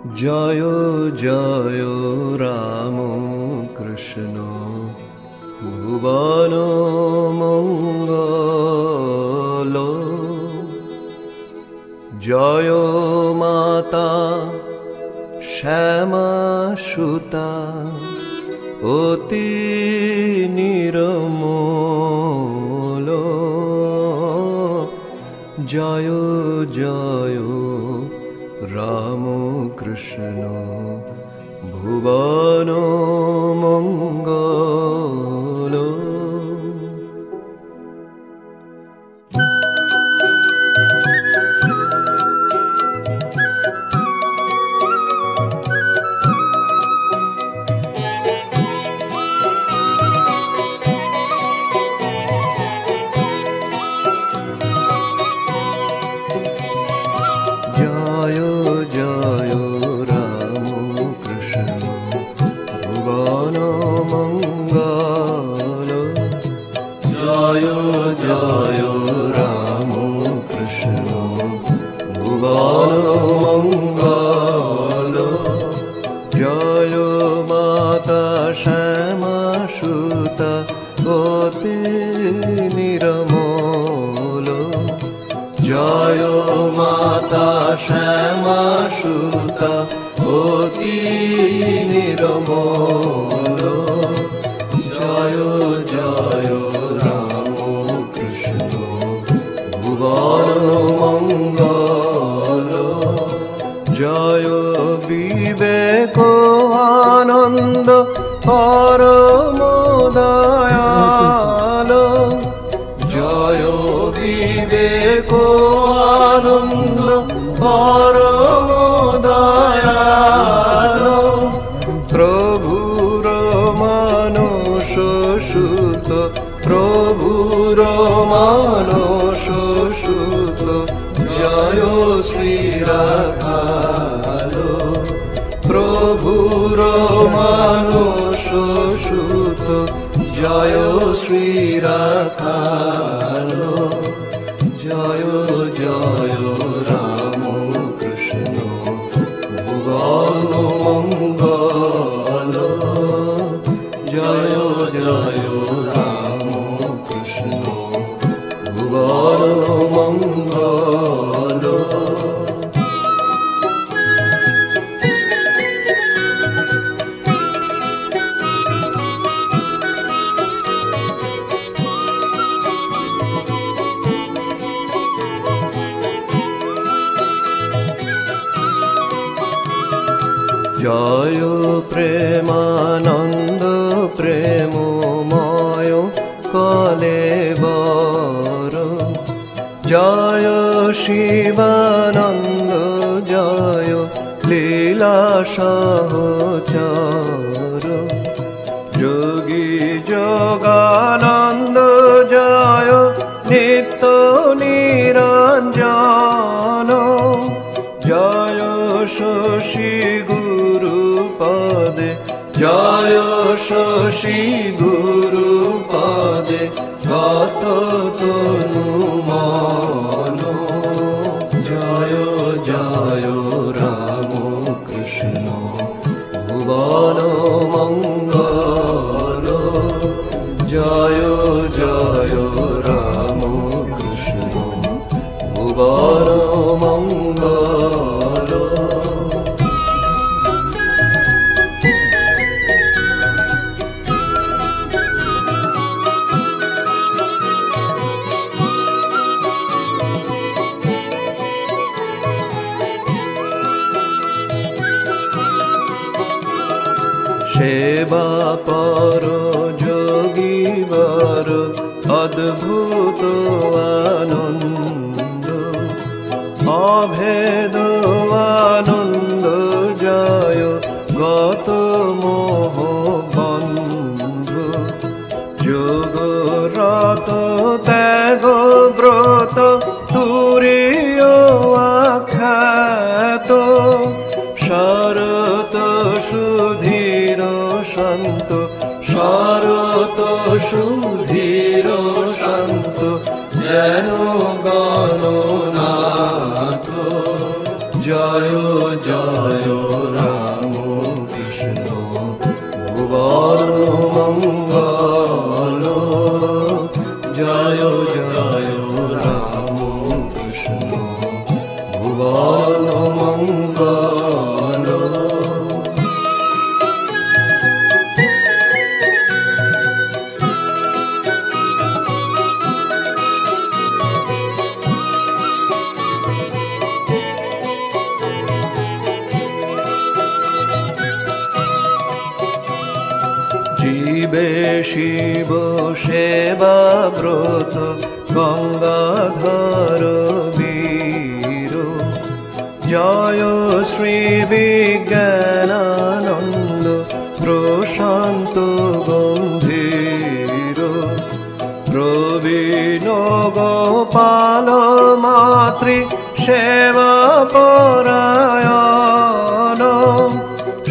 জয় জয় রাম কৃষ্ণ ভুবন মঙ্গল। জয় মাতা শ্যামা সুতা অতি নির্মল। জয় জয় রাম কৃষ্ণ ভুবন মঙ্গল। জয় জয় রাম কৃষ্ণ ভুবন মঙ্গল। জয় জয় রাম কৃষ্ণ ভুবন মঙ্গল। জয় মাতা শ্যামা সুতা অতি নির্মল। জয় মাতা শ্যামা সুতা অতি নির্মল। জয় জয় রাম কৃষ্ণ ভুবন মঙ্গল। জয় বিবেক আনন্দ পরম দয়াল। জয় বিবেক আনন্দ পরম দয়াল। প্রভুর মানস সুত প্রভুর মানস সুত জয় শ্রী রাখাল। প্রভুর মানস সুত জয় শ্রী রাখাল। জয় জয় রাম কৃষ্ণ ভুবন মঙ্গল। জয় জয় রাম কৃষ্ণ ভুবন মঙ্গল। জয় প্রেমানন্দ প্রেমময় কলেবর। জয় শিবানন্দ জয় লীলা সহচর। যোগী যোগানন্দ জয় নিত্য নিরঞ্জন। জয় শশী গুরুপদে জয় শশী গুরুপদে গত তনু মন। জয় জয় রাম কৃষ্ণ ভুবন মঙ্গল। জয় জয় রাম কৃষ্ণ ভুবন মঙ্গল। সেবা পর যোগীবর অদ্ভুত আনন্দ। অভেদ আনন্দ জয় গত মোহ বন্ধু। যোগরত ত্যাগ ব্রত তুরীয় আখ্যাত। শরত সুধীর শান্ত শরত সুধীর শান্ত যেন গণনাথ। জয় জয় জয় রাম কৃষ্ণ ভুবন মঙ্গল জয় জয় রাম কৃষ্ণ ভুবন মঙ্গল জীবে শিব সেবা ব্রত গঙ্গাধর বীর জয় শ্রী বিজ্ঞানানন্দ প্রশান্ত গম্ভীর প্রবীণ গোপাল মাতৃ সেবা পরায়ণ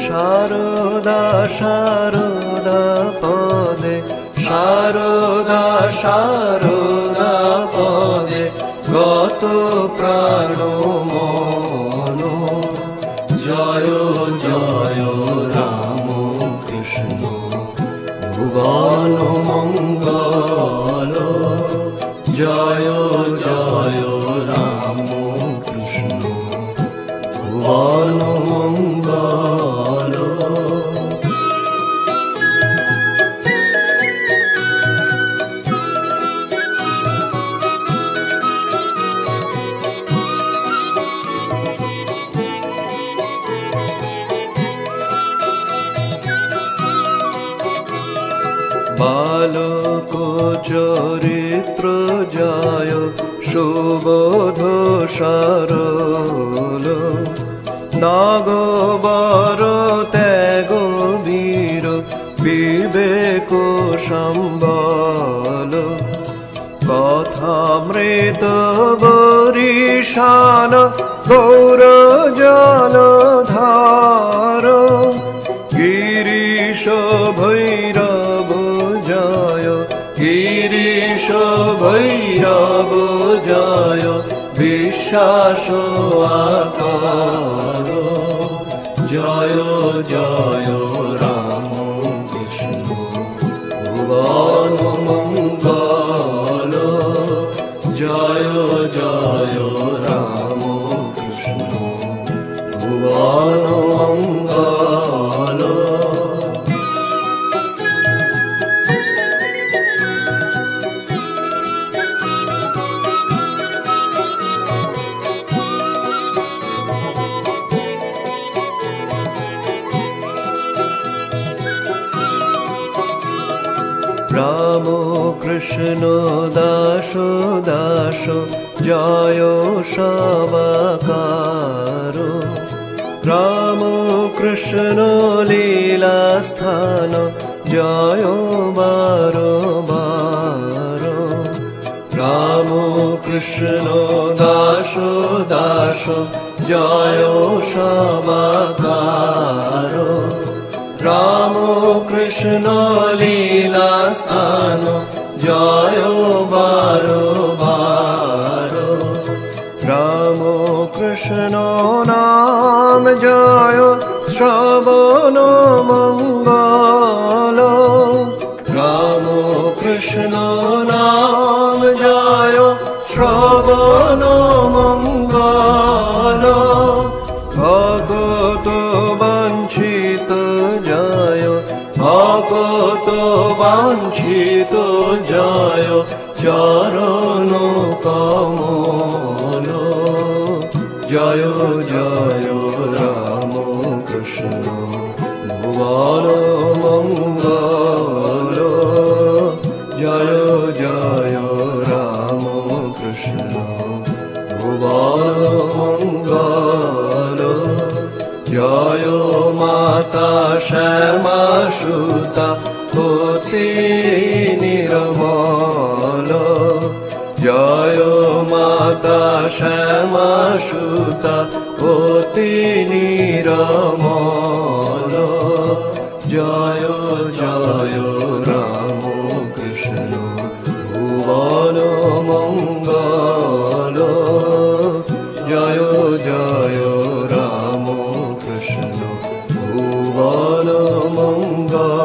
শারদা শারদা পদে শারদা শারদা পদে গত প্রাণ মন জয় জয় রাম কৃষ্ণ ভুবন মঙ্গল জয় জয় রাম কৃষ্ণ ভুবন মঙ্গল বালক চরিত্র জয় সুবোধ সরল নাগবর ত্যাগ বীর বিবেক সম্বল কথামৃত বরিশান গৌর জলধার গিরিশ ভৈরব জয় গিরিশ ভৈরব জয় বিশ্বাস আকার জয় জয় রাম কৃষ্ণ ভুবন মঙ্গল জয় জয় রাম কৃষ্ণ ভুবন মঙ্গল রাম কৃষ্ণ দাস দাস জয় সবাকার রাম কৃষ্ণ লীলা স্থান জয় বার বার রাম কৃষ্ণ দাস দাস জয় সবাকার রাম কৃষ্ণ লীলা স্থান জয় বার বার রাম কৃষ্ণ নাম জয় শ্রবণ মঙ্গল রাম কৃষ্ণ নাম জয় শ্রবণ মঙ্গল ভগত বাঞ্ছিত জয় ভগত বাঞ্ছিত জয় চরণ কমল জয় জয় রাম কৃষ্ণ ভুবন মঙ্গল জয় জয় রাম কৃষ্ণ ভুবন মঙ্গল জয় মাতা শ্যামা সুতা অতি নির্মল জয় মাতা শ্যামা সুতা অতি নির্মল জয় জয় রাম কৃষ্ণ ভুবন মঙ্গল জয় জয় মঙ্গল